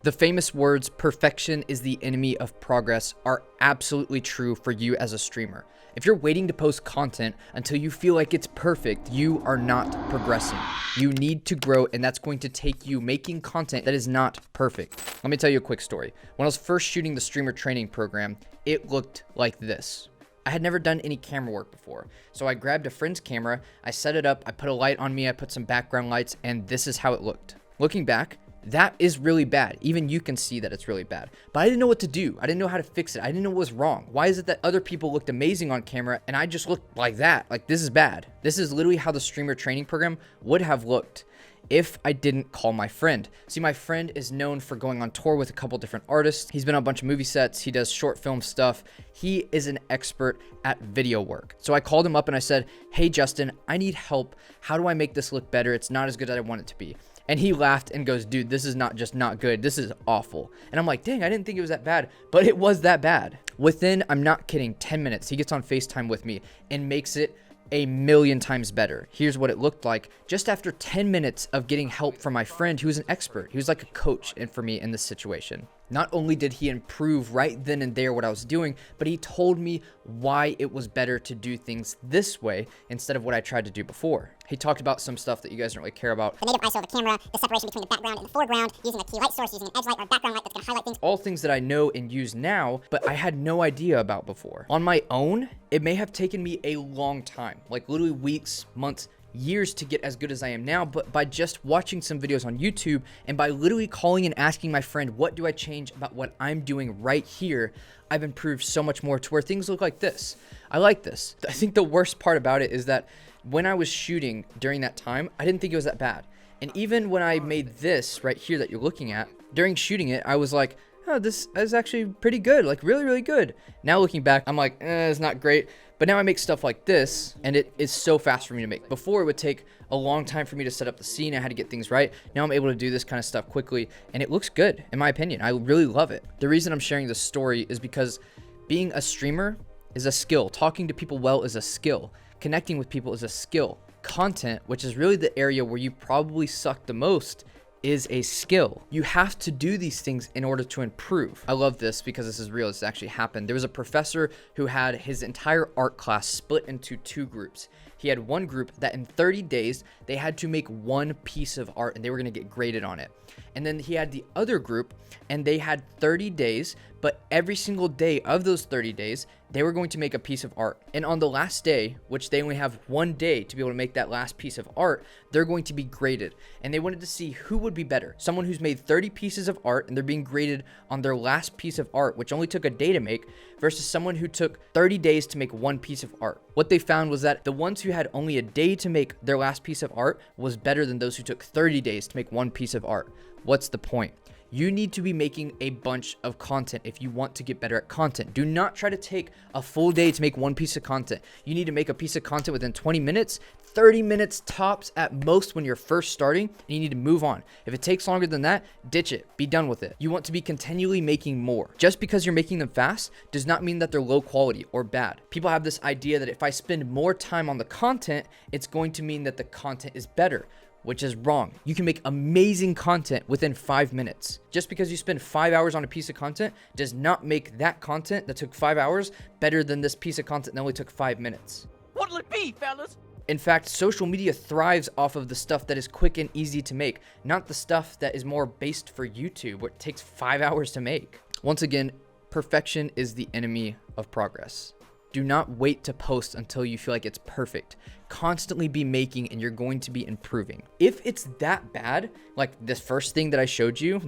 The famous words, perfection is the enemy of progress, are absolutely true for you as a streamer. If you're waiting to post content until you feel like it's perfect, you are not progressing. You need to grow, and that's going to take you making content that is not perfect. Let me tell you a quick story. When I was first shooting the streamer training program, it looked like this. I had never done any camera work before. So I grabbed a friend's camera, I set it up, I put a light on me, I put some background lights, and this is how it looked. Looking back, that is really bad. Even you can see that it's really bad. But I didn't know what to do. I didn't know how to fix it. I didn't know what was wrong. Why is it that other people looked amazing on camera and I just looked like that? Like, this is bad. This is literally how the streamer training program would have looked if I didn't call my friend. See, my friend is known for going on tour with a couple different artists. He's been on a bunch of movie sets. He does short film stuff. He is an expert at video work. So I called him up and I said, hey, Justin, I need help. How do I make this look better? It's not as good as I want it to be. And he laughed and goes, dude, this is not just not good. This is awful. And I'm like, dang, I didn't think it was that bad, but it was that bad. Within, I'm not kidding, 10 minutes, he gets on FaceTime with me and makes it a million times better. Here's what it looked like just after 10 minutes of getting help from my friend who was an expert. He was like a coach for me in this situation. Not only did he improve right then and there what I was doing, but he told me why it was better to do things this way instead of what I tried to do before. He talked about some stuff that you guys don't really care about. The native ISO of the camera, the separation between the background and the foreground, using a key light source, using an edge light or a background light that's going to highlight things. All things that I know and use now, but I had no idea about before. On my own, it may have taken me a long time, like literally weeks, months, years to get as good as I am now, but by just watching some videos on YouTube and by literally calling and asking my friend, what do I change about what I'm doing right here? I've improved so much more to where things look like this. I like this. I think the worst part about it is that when I was shooting during that time, I didn't think it was that bad. And even when I made this right here that you're looking at, during shooting it, I was like, oh, this is actually pretty good, like really, really good. Now looking back, I'm like, it's not great. But now I make stuff like this, and it is so fast for me to make. Before, it would take a long time for me to set up the scene. I had to get things right. Now I'm able to do this kind of stuff quickly, and it looks good, in my opinion. I really love it. The reason I'm sharing this story is because being a streamer is a skill. Talking to people well is a skill. Connecting with people is a skill. Content, which is really the area where you probably suck the most, is a skill. You have to do these things in order to improve. I love this because this is real. This actually happened. There was a professor who had his entire art class split into two groups. He had one group that in 30 days, they had to make one piece of art and they were going to get graded on it. And then he had the other group and they had 30 days, but every single day of those 30 days, they were going to make a piece of art. And on the last day, which they only have one day to be able to make that last piece of art, they're going to be graded. And they wanted to see who would be better. Someone who's made 30 pieces of art and they're being graded on their last piece of art, which only took a day to make, versus someone who took 30 days to make one piece of art. What they found was that the ones who had only a day to make their last piece of art was better than those who took 30 days to make one piece of art. What's the point? You need to be making a bunch of content if you want to get better at content. Do not try to take a full day to make one piece of content. You need to make a piece of content within 20 minutes, 30 minutes tops at most when you're first starting, and you need to move on. If it takes longer than that, ditch it. Be done with it. You want to be continually making more. Just because you're making them fast does not mean that they're low quality or bad. People have this idea that if I spend more time on the content, it's going to mean that the content is better, which is wrong. You can make amazing content within 5 minutes. Just because you spend 5 hours on a piece of content does not make that content that took 5 hours better than this piece of content that only took 5 minutes. What'll it be, fellas? In fact, social media thrives off of the stuff that is quick and easy to make, not the stuff that is more based for YouTube, where it takes 5 hours to make. Once again, perfection is the enemy of progress. Do not wait to post until you feel like it's perfect. Constantly be making and you're going to be improving. If it's that bad, like this first thing that I showed you,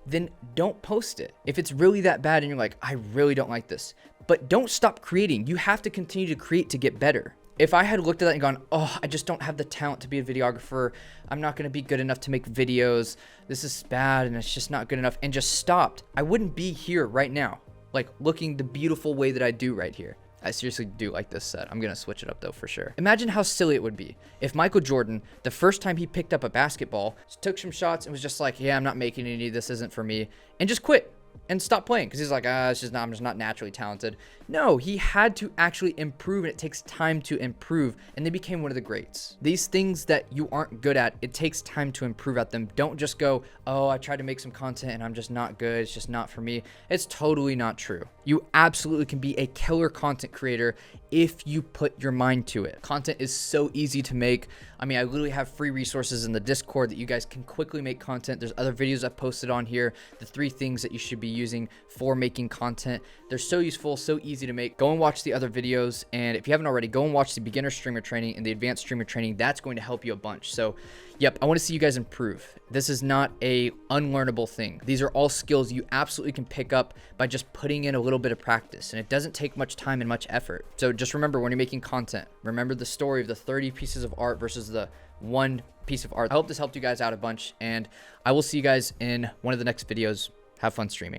then don't post it. If it's really that bad and you're like, I really don't like this, but don't stop creating. You have to continue to create to get better. If I had looked at that and gone, oh, I just don't have the talent to be a videographer, I'm not gonna be good enough to make videos, this is bad and it's just not good enough, and just stopped, I wouldn't be here right now, like looking the beautiful way that I do right here. I seriously do like this set. I'm gonna switch it up though for sure. Imagine how silly it would be if Michael Jordan, the first time he picked up a basketball, took some shots and was just like, yeah, I'm not making any, this isn't for me, and just quit. and stopped playing because he's like, it's just not, I'm just not naturally talented. No, he had to actually improve, and it takes time to improve, and they became one of the greats. These things that you aren't good at, it takes time to improve at them. Don't just go, oh, I tried to make some content and I'm just not good, it's just not for me. It's totally not true. You absolutely can be a killer content creator if you put your mind to it. Content is so easy to make. I mean, I literally have free resources in the Discord that you guys can quickly make content. There's other videos I've posted on here, the 3 things that you should be using for making content. They're so useful, so easy to make. Go and watch the other videos, and if you haven't already, go and watch the beginner streamer training and the advanced streamer training. That's going to help you a bunch. So yep, I want to see you guys improve. This is not a unlearnable thing. These are all skills you absolutely can pick up by just putting in a little bit of practice, and it doesn't take much time and much effort. So just remember, when you're making content, remember the story of the 30 pieces of art versus the 1 piece of art. I hope this helped you guys out a bunch, and I will see you guys in one of the next videos. Have fun streaming.